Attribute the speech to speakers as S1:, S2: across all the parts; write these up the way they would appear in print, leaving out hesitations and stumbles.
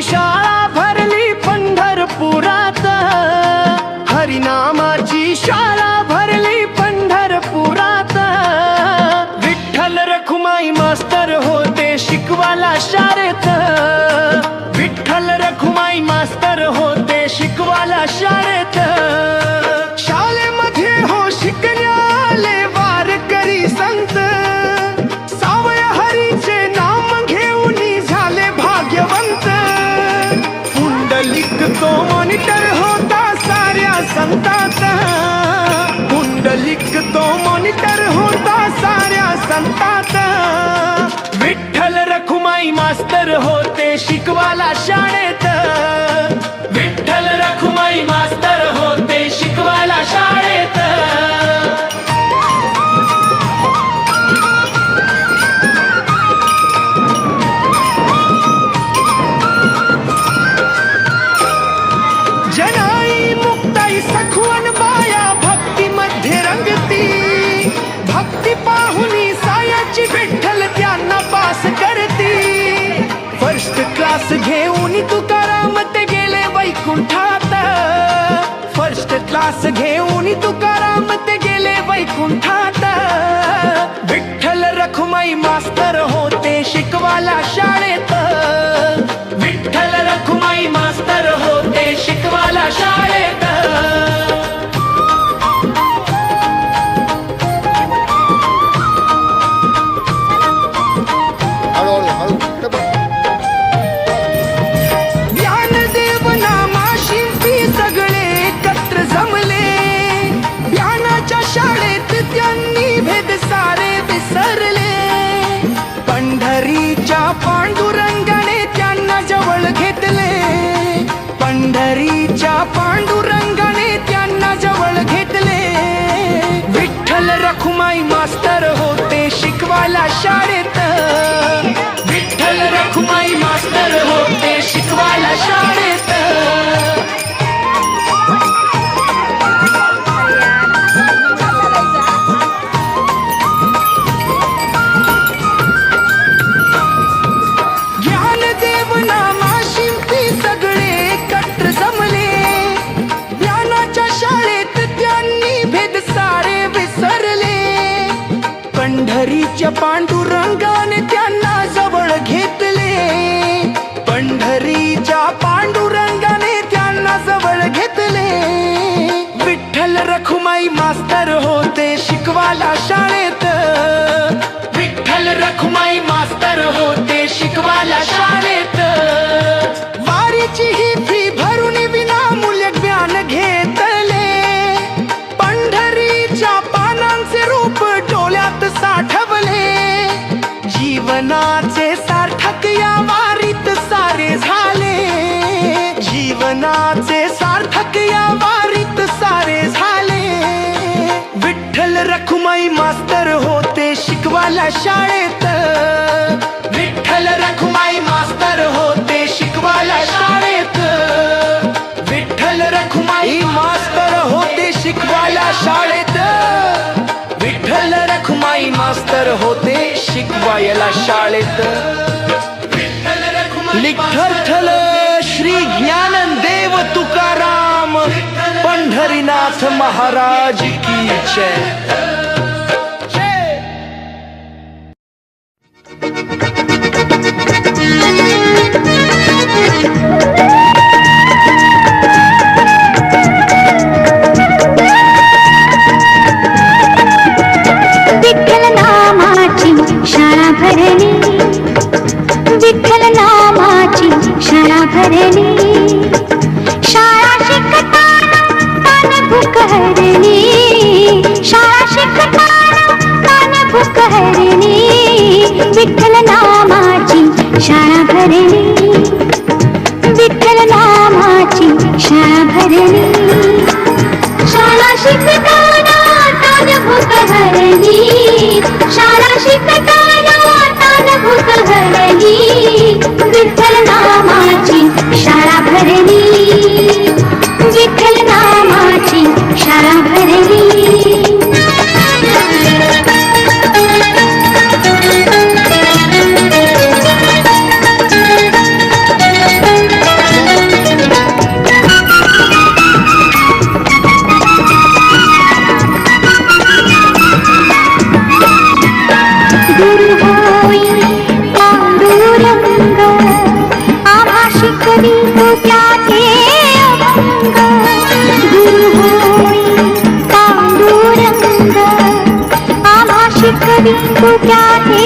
S1: शाळा भरली पंढरपुरात, हरिनामाची शाळा भरली पंढरपुरात। विठ्ठल रखुमाई मास्तर होते शिकवायला शाळेत, विठ्ठल रखुमाई मास्तर होते शिकवायला शाळेत। शाळेमध्ये हो शिकण्याले वारकरी संत, सावय हरीचे नाम घेऊन झाले भाग्यवंत। पुंडलिक तो मॉनिटर होता साऱ्या संतात, पुंडलिक तो मॉनिटर होता साऱ्या संतात। विठ्ठल रखुमाई मास्तर होते शिकवायला शाळेत, विठ्ठल रखुमाई मास्तर होते शिकवायला शाळेत। जनाई मुक्ताई सखुवन बाया भक्तीमध्ये रंगती, भक्ती पाहुनी सायाची विठ्ठल त्यांना पास करती। फर्स्ट क्लास घेऊन तुकाराम ते गेले वैकुंठात, फर्स्ट क्लास घेऊन तुकाराम ते गेले वैकुंठात। विठ्ठल रखुमाई मास्तर होते शिकवायला शाळेत, विठ्ठल रखुमाई मास्तर होते शिकवायला शाळेत। ज्ञानदेव नामाशिंपी सगळे एकत्र जमले, ज्ञानाच्या शाळेत त्यांनी भेद सारे विसरले। पंढरीच्या पांडुरंगाने त्यांना जवळ घेतले, पंढरीच्या पांडुरंगाने त्यांना जवळ घेतले। विठ्ठल रखुमाई मास्तर होते शिकवायला शाळेत, विठ्ठल रखुमाई मास्तर होते शिकवायला शाळेत। ज्ञानदेव नामाशिंपी सगळे एकत्र जमले, ज्ञानाच्या शाळेत त्यांनी भेद सारे विसरले। पंढरीच्या पांडुरंगाने त्यांना जवळ घेतले, पंढरीच्या पांडुरंगाने त्यांना जवळ घेतले। विठ्ठल रखुमाई मास्तर होते शिकवायला शाळेत, विठ्ठल रखुमाई मास्तर होते शिकवायला शाळेत। वारीची ही फी भरून विनामूल्य ज्ञान घेतले, पंढरीच्या पानांचे रूप डोळ्यात साठवले। जीवनाचे सार्थक या वारीत सारे झाले, जीवनाचे सार्थक या वारीत सारे झाले। विठ्ठल रखुमाई मास्तर होते शिकवायला शाळेत, विठ्ठल रखुमाई मास्तर होते शिकवायला शाळेत, विठ्ठल रखुमाई मास्तर होते शिकवायला शाळेत, विठ्ठल रखुमाई मास्तर होते शिकवायला शाळेत। विठ्ठल श्री ज्ञानदेव तुकाराम पंढरीनाथ महाराज की जय।
S2: विठ्ठल नामाची शाळा भरली, विठ्ठल नामाची शाळा भरली। शाळा शिकताना तन भूक हरली, शाळा शिकताना तन भूक हरली। विठ्ठल नामाची शाळा भरली, विठ्ठल नामाची शाळा भरली। शाळा शिकताना तन भूक हरली, शाळा शिकताना तन भूक हरली। विठ्ठल नामाची शाळा भरली, विठ्ठल नामाची शाळा भरली। शिकवी तो त्याचे अभंग गुरु होई पांडुरंग आम्हा शिकवी तो त्याचे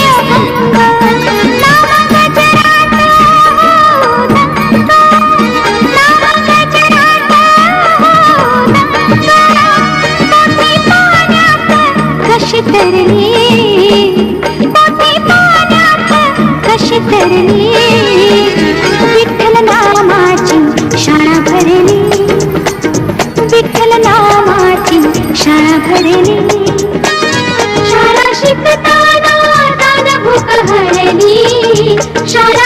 S2: अभंग नाम गजरात हो दंग नाम गजरात हो दंग पोटी पाण्यात कशी तरली पोटी पाण्यात कशी तरली विठ्ठल नामाची शाळा भरली विठ्ठल नामाची शाळा भरली शाळा शिकताना दान भूक हरली शाळा